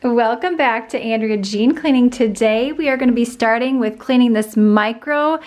Welcome back to Andrea Jean Cleaning. Today we are going to be starting with cleaning this microfiber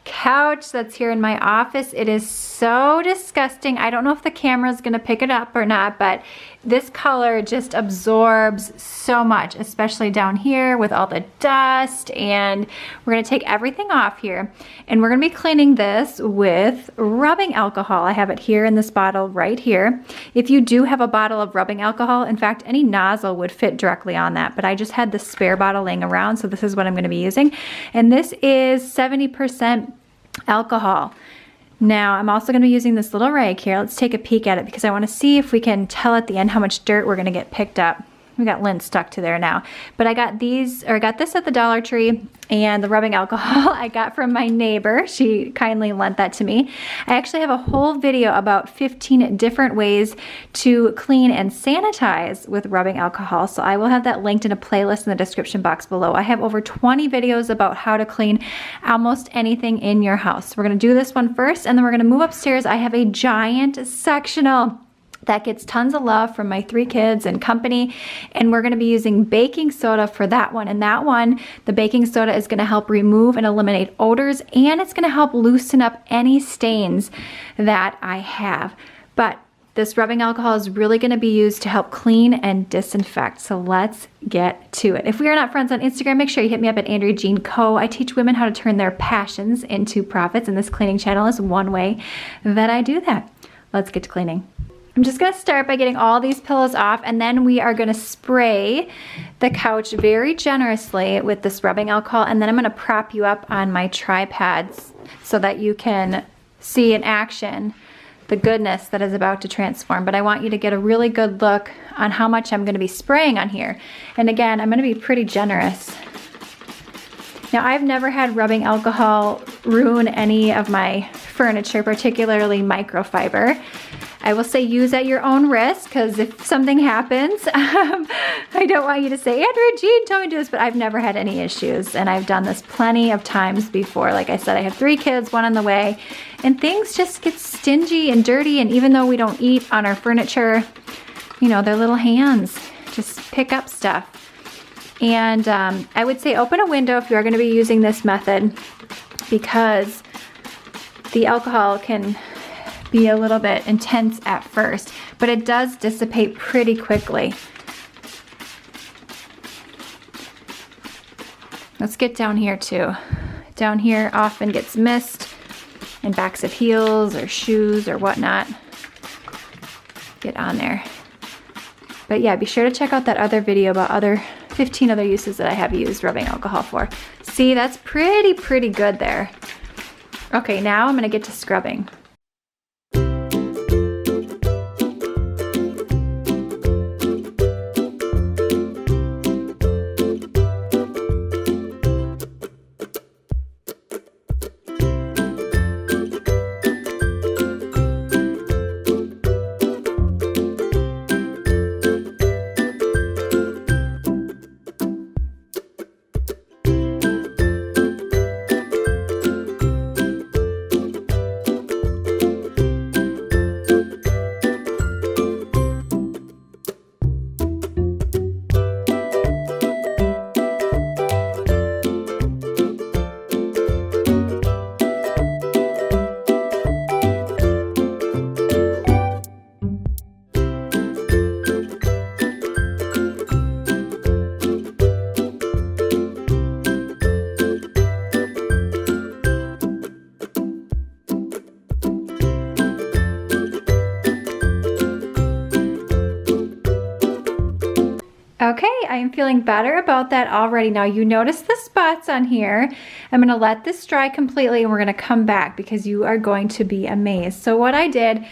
couch that's here in my office. It is so disgusting. I don't know if the camera is going to pick it up or not, but this color just absorbs so much, especially down here with all the dust. And we're going to take everything off here and we're going to be cleaning this with rubbing alcohol. I have it here in this bottle right here. If you do have a bottle of rubbing alcohol, in fact, any nozzle would fit directly on that, but I just had the spare bottle laying around, so this is what I'm going to be using. And this is 70% alcohol. Now I'm also going to be using this little rag here. Let's take a peek at it because I want to see if we can tell at the end how much dirt we're going to get picked up. We got lint stuck to there now, but I got these, or I got this at the Dollar Tree, and the rubbing alcohol I got from my neighbor. She kindly lent that to me. I actually have a whole video about 15 different ways to clean and sanitize with rubbing alcohol, so I will have that linked in a playlist in the description box below. I have over 20 videos about how to clean almost anything in your house. We're going to do this one first, and then we're going to move upstairs. I have a giant sectional that gets tons of love from my 3 kids and company, and we're going to be using baking soda for that one. And that one, the baking soda is going to help remove and eliminate odors, and it's going to help loosen up any stains that I have. But this rubbing alcohol is really going to be used to help clean and disinfect. So let's get to it. If we are not friends on Instagram, make sure you hit me up at Andrea Jean Co. I teach women how to turn their passions into profits, and this cleaning channel is one way that I do that. Let's get to cleaning. I'm just going to start by getting all these pillows off, and then we are going to spray the couch very generously with this rubbing alcohol, and then I'm going to prop you up on my tripods so that you can see in action the goodness that is about to transform. But I want you to get a really good look on how much I'm going to be spraying on here. And again, I'm going to be pretty generous. Now, I've never had rubbing alcohol ruin any of my furniture, particularly microfiber. I will say use at your own risk, because if something happens, I don't want you to say, Andrea Jean told me to do this, but I've never had any issues, and I've done this plenty of times before. Like I said, I have 3 kids, 1 on the way, and things just get stingy and dirty, and even though we don't eat on our furniture, you know, their little hands just pick up stuff. And I would say open a window if you are going to be using this method, because the alcohol can be a little bit intense at first, but it does dissipate pretty quickly. Let's get down here too. Down here often gets missed in backs of heels or shoes or whatnot. Get on there. But yeah, be sure to check out that other video about 15 other uses that I have used rubbing alcohol for. See, that's pretty good there. Okay, now I'm gonna get to scrubbing. Okay, I am feeling better about that already. Now you notice the spots on here. I'm gonna let this dry completely and we're gonna come back because you are going to be amazed. So what I did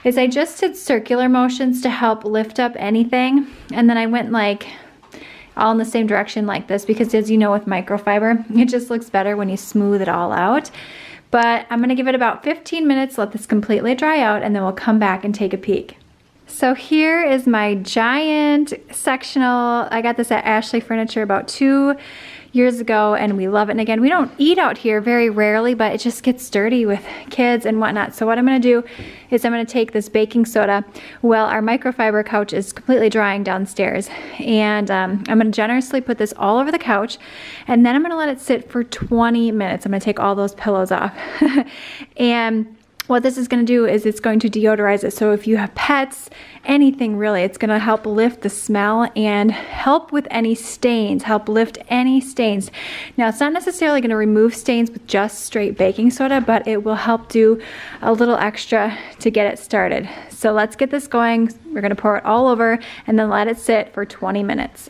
is I just did circular motions to help lift up anything, and then I went like all in the same direction like this, because as you know with microfiber, it just looks better when you smooth it all out. But I'm gonna give it about 15 minutes, let this completely dry out, and then we'll come back and take a peek. So here is my giant sectional. I got this at Ashley Furniture about 2 years ago, and we love it. And again, we don't eat out here very rarely, but it just gets dirty with kids and whatnot. So what I'm gonna do is I'm gonna take this baking soda. Well, our microfiber couch is completely drying downstairs, and I'm gonna generously put this all over the couch, and then I'm gonna let it sit for 20 minutes. I'm gonna take all those pillows off. And what this is going to do is it's going to deodorize it. So if you have pets, anything really, it's going to help lift the smell and help with any stains, help lift any stains. Now, it's not necessarily going to remove stains with just straight baking soda, but it will help do a little extra to get it started. So let's get this going. We're going to pour it all over and then let it sit for 20 minutes.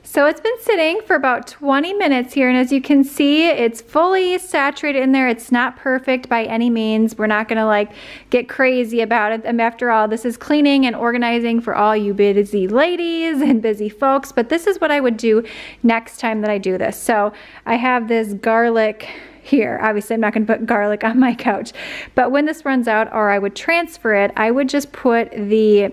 So it's been sitting for about 20 minutes here, and as you can see, it's fully saturated in there. It's not perfect by any means. We're not gonna like get crazy about it. And after all, this is cleaning and organizing for all you busy ladies and busy folks, but this is what I would do next time that I do this. So I have this garlic here. Obviously, I'm not gonna put garlic on my couch, but when this runs out, or I would transfer it, I would just put the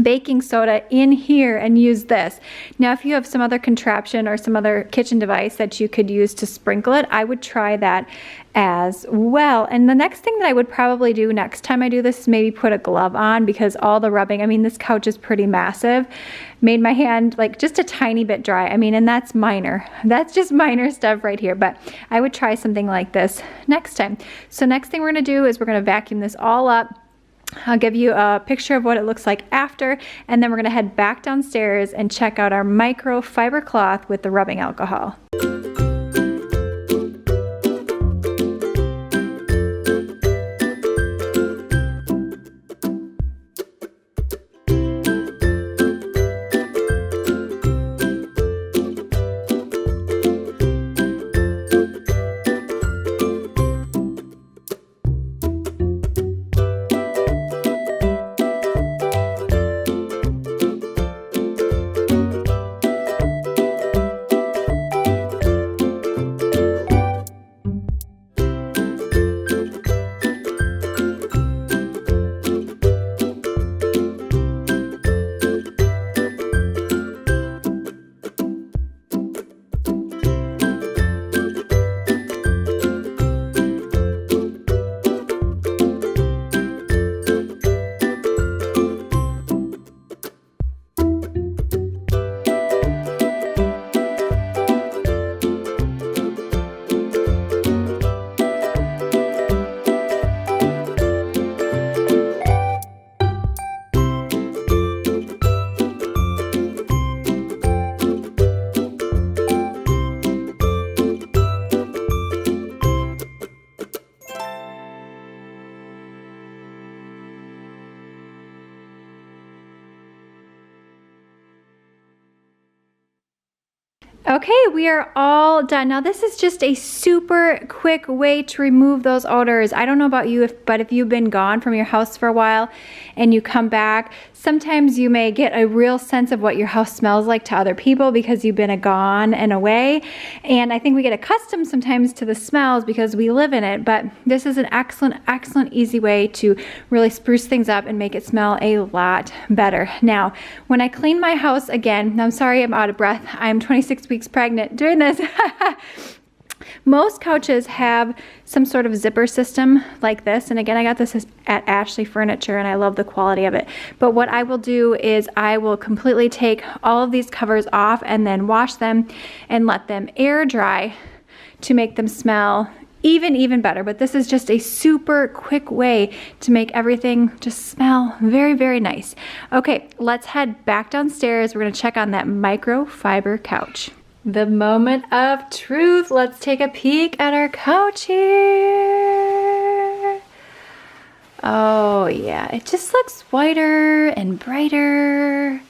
baking soda in here and use this. Now, if you have some other contraption or some other kitchen device that you could use to sprinkle it, I would try that as well. And the next thing that I would probably do next time I do this is maybe put a glove on, because all the rubbing, I mean, this couch is pretty massive, made my hand like just a tiny bit dry. I mean, and that's minor. That's just minor stuff right here, but I would try something like this next time. So next thing we're gonna do is we're gonna vacuum this all up. I'll give you a picture of what it looks like after, and then we're gonna head back downstairs and check out our microfiber cloth with the rubbing alcohol. Okay, we are all done. Now this is just a super quick way to remove those odors. I don't know about you, but if you've been gone from your house for a while and you come back, sometimes you may get a real sense of what your house smells like to other people because you've been gone and away. And I think we get accustomed sometimes to the smells because we live in it, but this is an excellent, excellent, easy way to really spruce things up and make it smell a lot better. Now, when I clean my house again, I'm sorry I'm out of breath. I'm 26 weeks pregnant doing this. Most couches have some sort of zipper system like this, and again, I got this at Ashley Furniture and I love the quality of it. But what I will do is I will completely take all of these covers off and then wash them and let them air dry to make them smell even better. But this is just a super quick way to make everything just smell very, very nice. Okay, let's head back downstairs. We're gonna check on that microfiber couch. The moment of truth. Let's take a peek at our couch here. Oh yeah, it just looks whiter and brighter.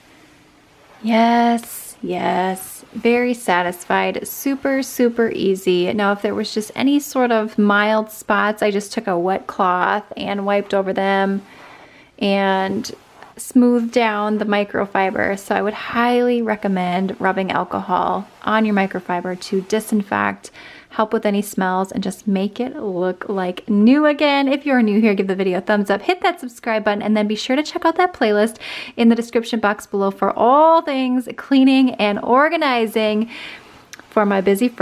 Yes, yes, very satisfied. Super, super easy. Now, if there was just any sort of mild spots, I just took a wet cloth and wiped over them and smoothed down the microfiber. So I would highly recommend rubbing alcohol on your microfiber to disinfect, help with any smells, and just make it look like new again. If you're new here, give the video a thumbs up, hit that subscribe button, and then be sure to check out that playlist in the description box below for all things cleaning and organizing for my busy friends.